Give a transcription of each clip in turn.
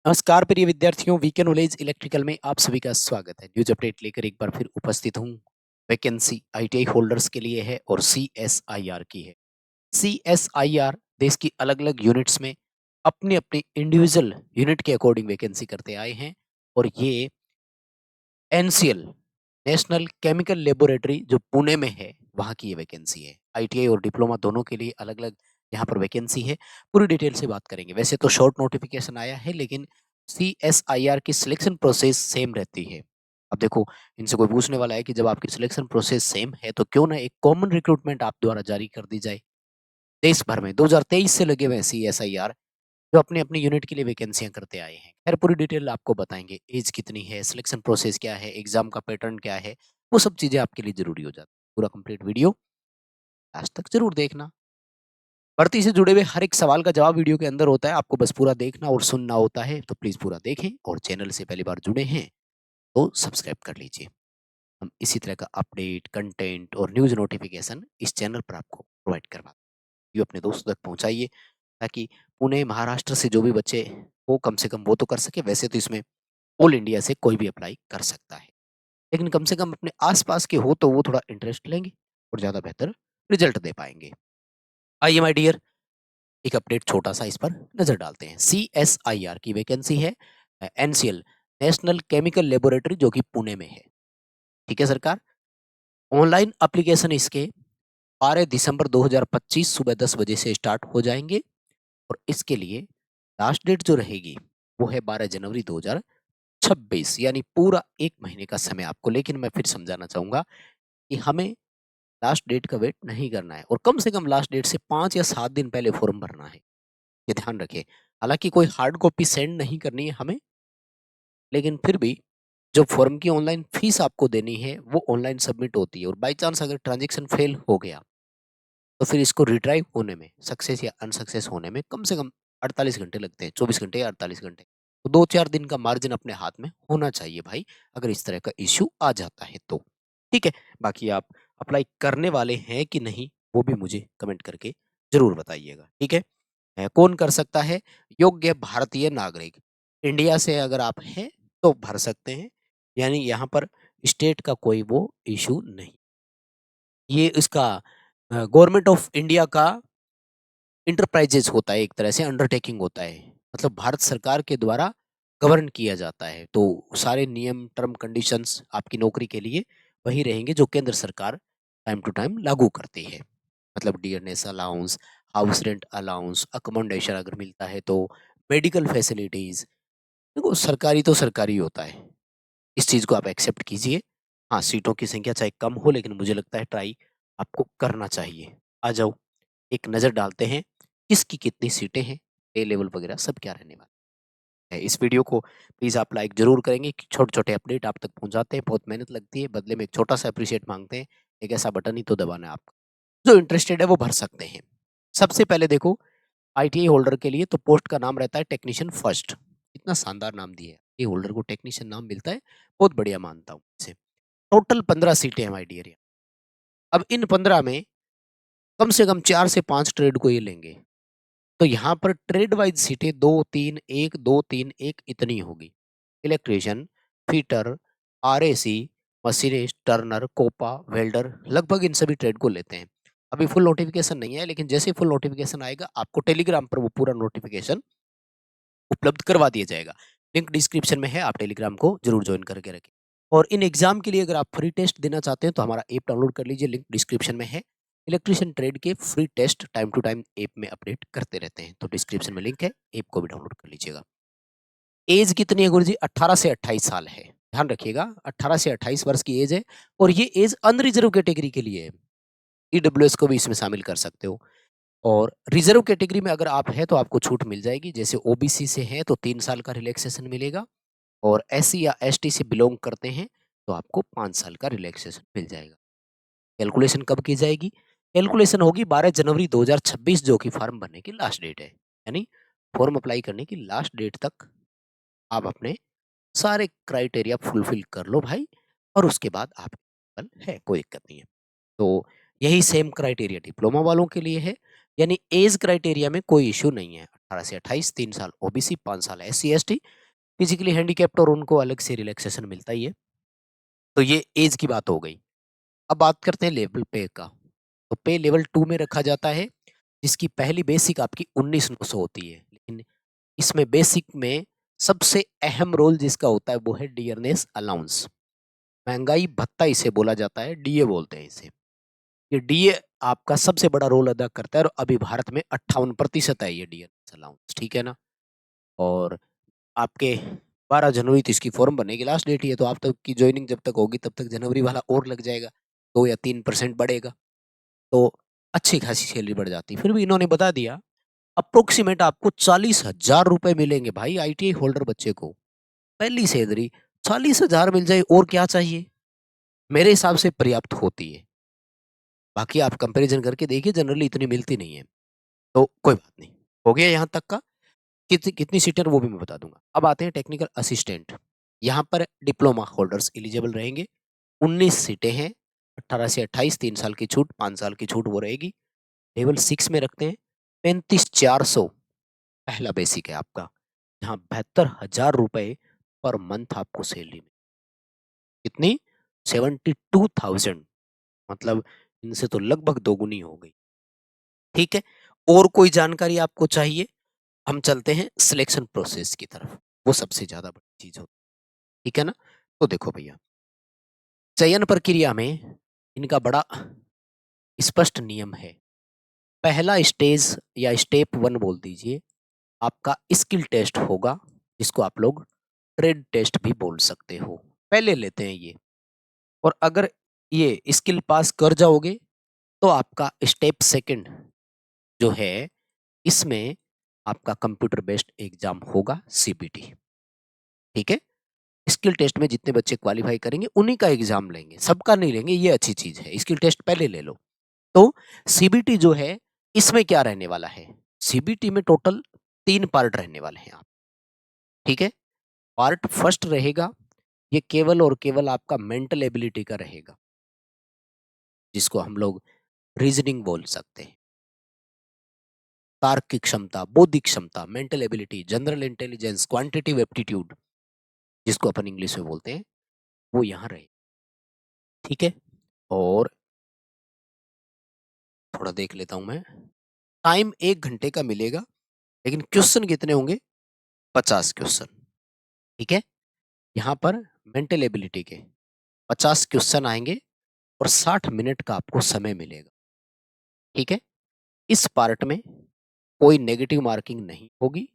नमस्कार प्रिय विद्यार्थियों, वीकेंड नॉलेज इलेक्ट्रिकल में आप सभी का स्वागत है। न्यूज अपडेट लेकर एक बार फिर उपस्थित हूँ। वैकेंसी आईटीआई होल्डर्स के लिए है और सीएसआईआर की है। सीएसआईआर देश की अलग अलग यूनिट्स में अपनी अपनी इंडिविजुअल यूनिट के अकॉर्डिंग वैकेंसी करते आए हैं और ये एनसीएल नेशनल केमिकल लेबोरेटरी जो पुणे में है वहाँ की ये वैकेंसी है। आईटीआई और डिप्लोमा दोनों के लिए अलग अलग यहाँ पर वैकेंसी है। पूरी डिटेल से बात करेंगे। वैसे तो शॉर्ट नोटिफिकेशन आया है लेकिन सीएसआईआर की सिलेक्शन प्रोसेस सेम रहती है। अब देखो, इनसे कोई पूछने वाला है कि जब आपकी सिलेक्शन प्रोसेस सेम है तो क्यों ना एक कॉमन रिक्रूटमेंट आप द्वारा जारी कर दी जाए। देश भर में 2023 से लगे हुए हैं सीएसआईआर जो अपनी अपनी यूनिट के लिए वैकेंसियां करते आए हैं। खैर पूरी डिटेल आपको बताएंगे, एज कितनी है, सिलेक्शन प्रोसेस क्या है, एग्जाम का पैटर्न क्या है, वो सब चीजें आपके लिए जरूरी हो जाती है। पूरा कंप्लीट वीडियो आज तक जरूर देखना। भर्ती से जुड़े हुए हर एक सवाल का जवाब वीडियो के अंदर होता है, आपको बस पूरा देखना और सुनना होता है। तो प्लीज पूरा देखें और चैनल से पहली बार जुड़े हैं तो सब्सक्राइब कर लीजिए। हम इसी तरह का अपडेट, कंटेंट और न्यूज नोटिफिकेशन इस चैनल पर आपको प्रोवाइड करवा ये अपने दोस्तों तक पहुंचाइए ताकि पुणे महाराष्ट्र से जो भी बच्चे हो कम से कम वो तो कर सके। वैसे तो इसमें ऑल इंडिया से कोई भी अप्लाई कर सकता है, लेकिन कम से कम अपने आसपास के हो तो वो थोड़ा इंटरेस्ट लेंगे और ज़्यादा बेहतर रिजल्ट दे पाएंगे। आइए माय डियर, एक अपडेट छोटा सा इस पर नजर डालते हैं। सीएसआईआर की वैकेंसी है एनसीएल नेशनल केमिकल लेबोरेटरी जो कि पुणे में है। ठीक है सरकार। ऑनलाइन एप्लीकेशन इसके 12 दिसंबर 2025 सुबह 10 बजे से स्टार्ट हो जाएंगे और इसके लिए लास्ट डेट जो रहेगी वो है 12 जनवरी 2026, यानी पूरा एक महीने का समय आपको। लेकिन मैं फिर समझाना चाहूंगा कि हमें लास्ट डेट का वेट नहीं करना है और कम से कम लास्ट डेट से 5 या 7 दिन पहले फॉर्म भरना है, ये ध्यान रखें। हालांकि कोई हार्ड कॉपी सेंड नहीं करनी है हमें, लेकिन फिर भी जो फॉर्म की ऑनलाइन फीस आपको देनी है वो ऑनलाइन सबमिट होती है और बाई चांस अगर ट्रांजेक्शन फेल हो गया तो फिर इसको रिट्राइव होने में, सक्सेस या अनसक्सेस होने में कम से कम 48 घंटे लगते हैं, 24 घंटे या 48 घंटे। तो 2-4 दिन का मार्जिन अपने हाथ में होना चाहिए भाई, अगर इस तरह का इश्यू आ जाता है तो। ठीक है। बाकी आप अप्लाई करने वाले हैं कि नहीं वो भी मुझे कमेंट करके जरूर बताइएगा। ठीक है। कौन कर सकता है? योग्य भारतीय नागरिक, इंडिया से अगर आप हैं तो भर सकते हैं, यानी यहाँ पर स्टेट का कोई वो इशू नहीं। ये इसका गवर्नमेंट ऑफ इंडिया का इंटरप्राइजेज होता है, एक तरह से अंडरटेकिंग होता है, मतलब भारत सरकार के द्वारा गवर्न किया जाता है। तो सारे नियम, टर्म, कंडीशंस आपकी नौकरी के लिए वही रहेंगे जो केंद्र सरकार टाइम टू टाइम लागू करती है। मतलब dearness allowance, house rent allowance, accommodation अगर मिलता है तो, मेडिकल फैसिलिटीज। देखो सरकारी तो सरकारी होता है, इस चीज को आप एक्सेप्ट कीजिए। हाँ, सीटों की संख्या चाहे कम हो लेकिन मुझे लगता है ट्राई आपको करना चाहिए। आ जाओ एक नज़र डालते हैं किसकी कितनी सीटें हैं, ए लेवल वगैरह सब क्या रहने वाला है। इस वीडियो को प्लीज़ आप लाइक ज़रूर करेंगे कि छोटे-छोटे अपडेट आप तक पहुँचाते हैं, बहुत मेहनत लगती है, बदले में एक छोटा-सा एप्रिशिएट माँगते हैं। एक ऐसा बटन ही तो दबाना है आपको। जो इंटरेस्टेड है वो भर सकते हैं। सबसे पहले देखो, आईटीआई होल्डर के लिए तो पोस्ट का नाम रहता है टेक्नीशियन फर्स्ट। इतना शानदार नाम दिया है। आईटीआई होल्डर को टेक्नीशियन नाम मिलता है, बहुत बढ़िया मानता हूँ इसे। टोटल 15 सीटें हैं माय डियर। अब इन 15 में कम से कम 4 से 5 ट्रेड को ये लेंगे। तो यहाँ पर ट्रेड वाइज सीटें 2-3-1, 2-3-1 इतनी होगी। Electrician, fitter, RAC, machinist, turner, COPA, welder, लगभग इन सभी ट्रेड को लेते हैं। अभी फुल नोटिफिकेशन नहीं है, लेकिन जैसे फुल नोटिफिकेशन आएगा आपको टेलीग्राम पर वो पूरा नोटिफिकेशन उपलब्ध करवा दिया जाएगा। लिंक डिस्क्रिप्शन में है, आप टेलीग्राम को जरूर ज्वाइन करके रखें। और इन एग्जाम के लिए अगर आप फ्री टेस्ट देना चाहते हैं तो हमारा ऐप डाउनलोड कर लीजिए, लिंक डिस्क्रिप्शन में है। इलेक्ट्रिशियन ट्रेड के free test time to time app में अपडेट करते रहते हैं, तो डिस्क्रिप्शन में लिंक है, ऐप को भी डाउनलोड कर लीजिएगा। एज कितनी है गुरुजी? 18 से 28 साल है। ध्यान रखिएगा, 18 से 28 वर्ष की एज है और ये एज अनरिजर्व कैटेगरी के लिए है। ईडब्ल्यूएस को भी इसमें शामिल कर सकते हो। और रिजर्व कैटेगरी में अगर आप हैं तो आपको छूट मिल जाएगी। जैसे ओबीसी से हैं तो 3 साल का रिलैक्सेशन मिलेगा और एससी या एसटी से बिलोंग करते हैं तो आपको 5 साल का रिलैक्सेशन मिल जाएगा। कैलकुलेशन कब की जाएगी? कैलकुलेशन होगी 12 जनवरी 2026 जो कि फॉर्म भरने की लास्ट डेट है। यानी फॉर्म अप्लाई करने की लास्ट डेट तक आप अपने सारे क्राइटेरिया फुलफिल कर लो भाई, और उसके बाद आप eligible है, कोई दिक्कत नहीं है। तो यही सेम क्राइटेरिया डिप्लोमा वालों के लिए है, यानी एज क्राइटेरिया में कोई इश्यू नहीं है। 18 से 28, 3 साल ओबीसी, 5 साल एससी एसटी, फिजिकली हैंडीकैप्ड और उनको अलग से रिलैक्सेशन मिलता ही है। तो ये एज की बात हो गई। अब बात करते हैं लेवल पे का। तो पे लेवल 2 में रखा जाता है, जिसकी पहली बेसिक आपकी 19,900 होती है। लेकिन इसमें बेसिक में सबसे अहम रोल जिसका होता है वो है डियरनेस अलाउंस। महंगाई भत्ता इसे बोला जाता है, डीए बोलते हैं इसे। ये डीए आपका सबसे बड़ा रोल अदा करता है और अभी भारत में 58% है ये डियरनेस अलाउंस, ठीक है ना? और आपके 12 जनवरी तो इसकी फॉर्म भरने की लास्ट डेट ही है, तो आप तक की जॉइनिंग जब तक होगी तब तक जनवरी वाला और लग जाएगा, 2 या 3% बढ़ेगा, तो अच्छी खासी सैलरी बढ़ जाती। फिर भी इन्होंने बता दिया अप्रोक्सीमेट आपको 40,000 रुपए मिलेंगे भाई आईटीआई होल्डर बच्चे को। पहली सैलरी 40,000 मिल जाए और क्या चाहिए? मेरे हिसाब से पर्याप्त होती है। बाकी आप कंपैरिजन करके देखिए जनरली इतनी मिलती नहीं है, तो कोई बात नहीं। हो गया यहाँ तक का। कितनी कितनी सीटें हैं वो भी मैं बता दूँगा। अब आते हैं टेक्निकल असिस्टेंट। यहाँ पर डिप्लोमा होल्डर्स एलिजिबल रहेंगे। 19 सीटें हैं, 18 से 28, 3 साल की छूट, 5 साल की छूट वो रहेगी। लेवल 6 में रखते हैं 35,400 पहला बेसिक है आपका, जहाँ 72,000 रुपए पर मंथ आपको सैलरी में। कितनी? 72,000, मतलब इनसे तो लगभग दोगुनी हो गई। ठीक है? और कोई जानकारी आपको चाहिए? हम चलते हैं सिलेक्शन प्रोसेस की तरफ। वो सबसे ज़्यादा बड़ी चीज़ होती है। ठीक है ना? तो देखो भैया, चयन प्रक्रिया में इनका बड़ा स्पष्ट नियम है। पहला स्टेज या स्टेप 1 बोल दीजिए, आपका स्किल टेस्ट होगा, जिसको आप लोग ट्रेड टेस्ट भी बोल सकते हो। पहले लेते हैं ये, और अगर ये स्किल पास कर जाओगे, तो आपका स्टेप सेकंड जो है, इसमें आपका कंप्यूटर बेस्ड एग्जाम होगा सीबीटी। ठीक है? स्किल टेस्ट में जितने बच्चे क्वालीफाई करेंगे उन्हीं का एग्जाम लेंगे, सबका नहीं लेंगे, ये अच्छी चीज है। स्किल टेस्ट पहले ले लो। तो सीबीटी जो है, इसमें क्या रहने वाला है? सीबीटी में टोटल 3 पार्ट रहने वाले हैं आप। ठीक है? पार्ट फर्स्ट रहेगा, ये केवल और केवल आपका मेंटल एबिलिटी का रहेगा, जिसको हम लोग रीजनिंग बोल सकते हैं। तार्किक क्षमता, बौद्धिक क्षमता, mental ability, general intelligence, quantitative aptitude, जिसको अपन इंग्लिश में बोलते हैं, वो यहाँ रहे। ठीक है? और थोड़ा देख लेता हूं मैं। टाइम 1 घंटे का मिलेगा, लेकिन क्वेश्चन कितने होंगे? 50 क्वेश्चन। ठीक है? यहाँ पर मेंटल एबिलिटी के 50 क्वेश्चन आएंगे और 60 मिनट का आपको समय मिलेगा। ठीक है? इस पार्ट में कोई नेगेटिव मार्किंग नहीं होगी,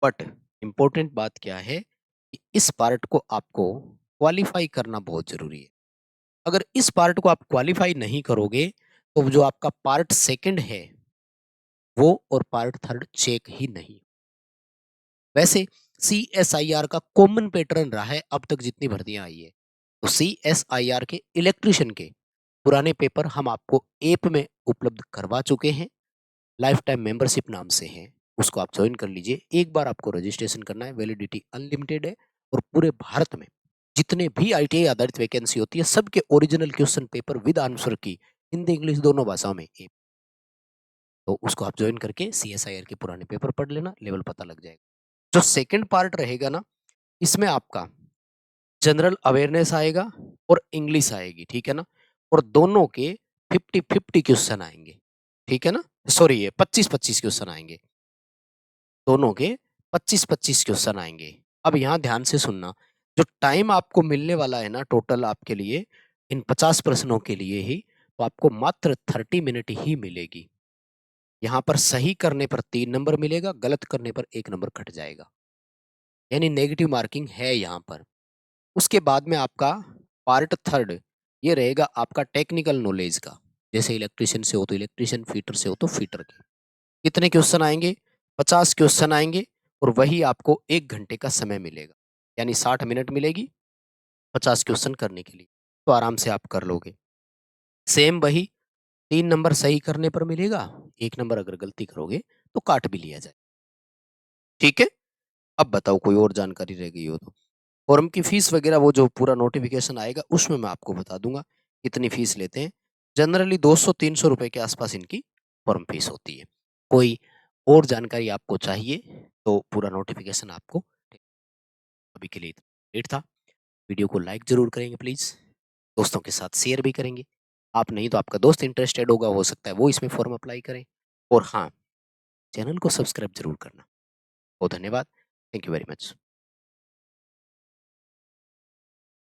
बट इम्पोर्टेंट बात क्या है कि इस पार्ट को आपको क्वालिफाई करना बहुत जरूरी है। अगर इस पार्ट को आप क्वालिफाई नहीं करोगे, तो जो आपका पार्ट सेकंड है वो और पार्ट थर्ड चेक ही नहीं। वैसे CSIR का कॉमन पैटर्न रहा है अब तक जितनी भर्तियां आई है, तो CSIR के इलेक्ट्रिशियन के पुराने पेपर हम आपको ऐप में उपलब्ध करवा चुके हैं। लाइफ टाइम मेंबरशिप नाम से है, उसको आप ज्वाइन कर लीजिए। एक बार आपको रजिस्ट्रेशन करना है, वैलिडिटी अनलिमिटेड है, और पूरे भारत में जितने भी ITI आधारित वैकेंसी होती है, सबके original question paper with answer की हिंदी इंग्लिश दोनों भाषाओं में ऐप, तो उसको आप ज्वाइन करके CSIR के पुराने पेपर पढ़ लेना, लेवल पता लग जाएगा। जो सेकंड पार्ट रहेगा ना, इसमें आपका जनरल अवेयरनेस आएगा और इंग्लिश आएगी, ठीक है ना? और दोनों के 50-50 क्वेश्चन आएंगे, ठीक है ना? सॉरी, ये 25-25 क्वेश्चन आएंगे, दोनों के 25-25 क्वेश्चन आएंगे। अब यहाँ ध्यान से सुनना, जो टाइम आपको मिलने वाला है ना टोटल आपके लिए, इन 50 प्रश्नों के लिए ही, तो आपको मात्र 30 मिनट ही मिलेगी। यहाँ पर सही करने पर 3 नंबर मिलेगा, गलत करने पर 1 नंबर कट जाएगा, यानी नेगेटिव मार्किंग है यहाँ पर। उसके बाद में आपका पार्ट थर्ड ये रहेगा आपका टेक्निकल नॉलेज का, जैसे इलेक्ट्रिशियन से हो तो इलेक्ट्रिशियन, फीटर से हो तो फीटर के। कितने क्वेश्चन आएंगे? 50 क्वेश्चन आएंगे, और वही आपको 1 घंटे का समय मिलेगा, यानी 60 मिनट मिलेगी 50 क्वेश्चन करने के लिए, तो आराम से आप कर लोगे। सेम वही 3 नंबर सही करने पर मिलेगा, 1 नंबर अगर गलती करोगे तो काट भी लिया जाए। ठीक है? अब बताओ कोई और जानकारी रह गई हो तो। फॉर्म की फीस वगैरह वो जो पूरा नोटिफिकेशन आएगा उसमें मैं आपको बता दूंगा कितनी फीस लेते हैं। जनरली 200-300 रुपए के आसपास इनकी फॉर्म फीस होती है। कोई और जानकारी आपको चाहिए तो पूरा नोटिफिकेशन आपको अभी के लिए लेट था। वीडियो को लाइक ज़रूर करेंगे प्लीज़, दोस्तों के साथ शेयर भी करेंगे। आप नहीं तो आपका दोस्त इंटरेस्टेड होगा, हो सकता है वो इसमें फॉर्म अप्लाई करें। और हाँ, चैनल को सब्सक्राइब ज़रूर करना। बहुत धन्यवाद। Thank you very much.